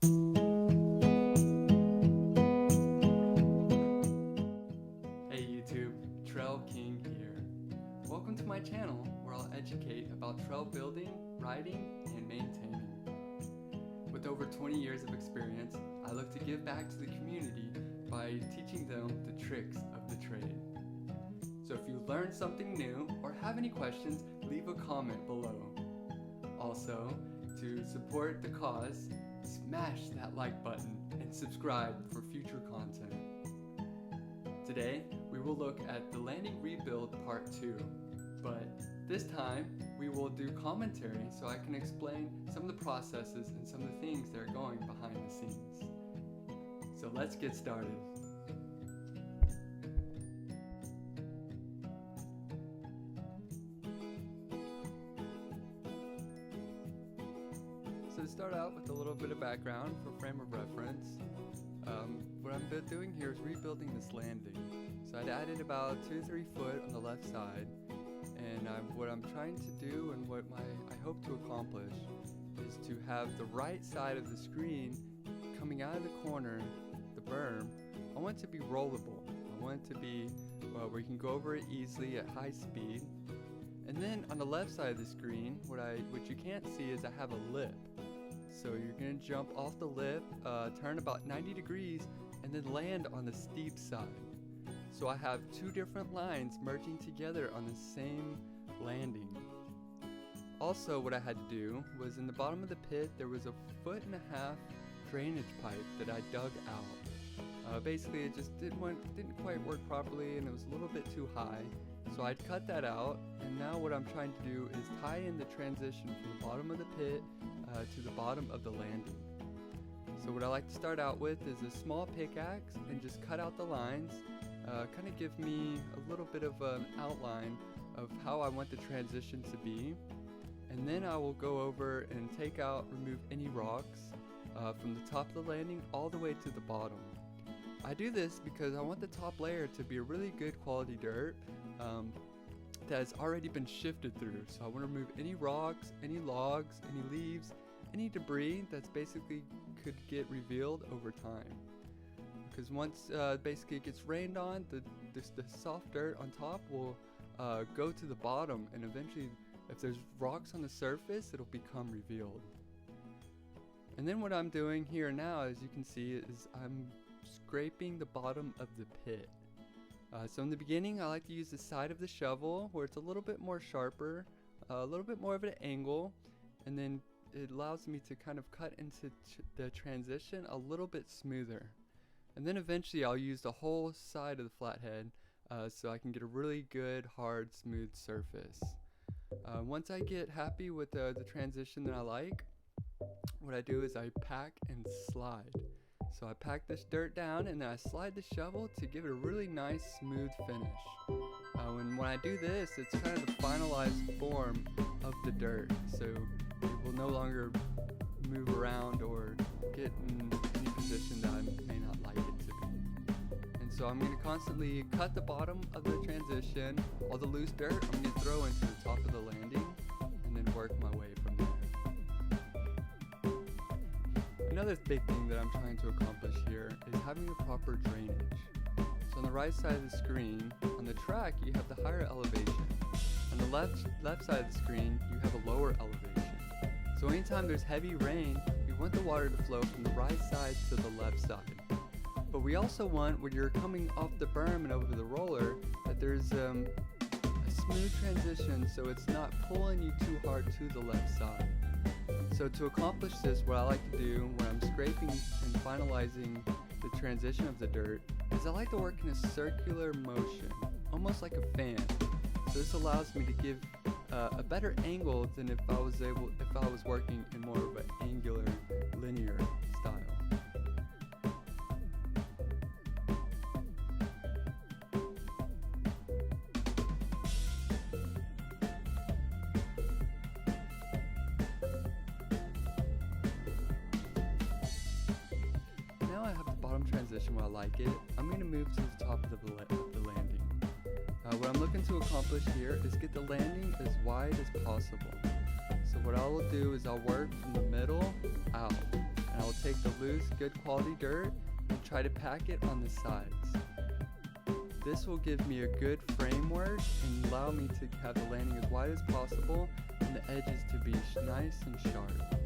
Hey YouTube, Trail King here. Welcome to my channel where I'll educate about trail building, riding, and maintaining. With over 20 years of experience, I look to give back to the community by teaching them the tricks of the trade. So if you learned something new or have any questions, leave a comment below. Also, to support the cause, smash that like button and subscribe for future content. Today, we will look at the landing rebuild part 2, but this time we will do commentary so I can explain some of the processes and some of the things that are going behind the scenes. So let's get started. So to start out with a little bit of background for frame of reference, what I'm doing here is rebuilding this landing. So I'd added about 2 to 3 foot on the left side, and what I'm trying to do and what I hope to accomplish is to have the right side of the screen coming out of the corner, the berm. I want it to be rollable. I want it to be where you can go over it easily at high speed. And then on the left side of the screen, what you can't see is I have a lip. So you're going to jump off the lip, turn about 90 degrees, and then land on the steep side. So I have 2 different lines merging together on the same landing. Also, what I had to do was in the bottom of the pit, there was a 1.5 foot drainage pipe that I dug out. Basically, it just didn't quite work properly, and it was a little bit too high. So I'd cut that out, and now what I'm trying to do is tie in the transition from the bottom of the pit to the bottom of the landing. So what I like to start out with is a small pickaxe and just cut out the lines, kind of give me a little bit of an outline of how I want the transition to be. And then I will go over and remove any rocks from the top of the landing all the way to the bottom. I do this because I want the top layer to be a really good quality dirt that has already been shifted through. So I want to remove any rocks, any logs, any leaves, any debris that's basically could get revealed over time. Because once basically it gets rained on, the soft dirt on top will go to the bottom, and eventually if there's rocks on the surface, it'll become revealed. And then what I'm doing here now, as you can see, is I'm scraping the bottom of the pit. So in the beginning, I like to use the side of the shovel where it's a little bit more sharper, a little bit more of an angle, and then it allows me to kind of cut into the transition a little bit smoother. And then eventually I'll use the whole side of the flathead so I can get a really good, hard, smooth surface. Once I get happy with the transition that I like, what I do is I pack and slide. So I pack this dirt down and then I slide the shovel to give it a really nice smooth finish. And when I do this, it's kind of the finalized form of the dirt. So it will no longer move around or get in any position that I may not like it to be. And so I'm going to constantly cut the bottom of the transition. All the loose dirt I'm going to throw into the top of the landing and then work my way from there. Another big thing that I'm trying to accomplish here is having the proper drainage. So on the right side of the screen, on the track, you have the higher elevation. On the left side of the screen, you have a lower elevation. So anytime there's heavy rain, we want the water to flow from the right side to the left side. But we also want, when you're coming off the berm and over the roller, that there's a smooth transition so it's not pulling you too hard to the left side. So to accomplish this, what I like to do when I'm scraping and finalizing the transition of the dirt is I like to work in a circular motion, almost like a fan. So this allows me to give a better angle than if I was working in more of an angular, linear style. Now I have the bottom transition where I like it. I'm going to move to the top of the landing. What I'm looking to accomplish here is get the landing as wide as possible. So what I will do is I'll work from the middle out, and I will take the loose, good quality dirt and try to pack it on the sides. This will give me a good framework and allow me to have the landing as wide as possible and the edges to be nice and sharp.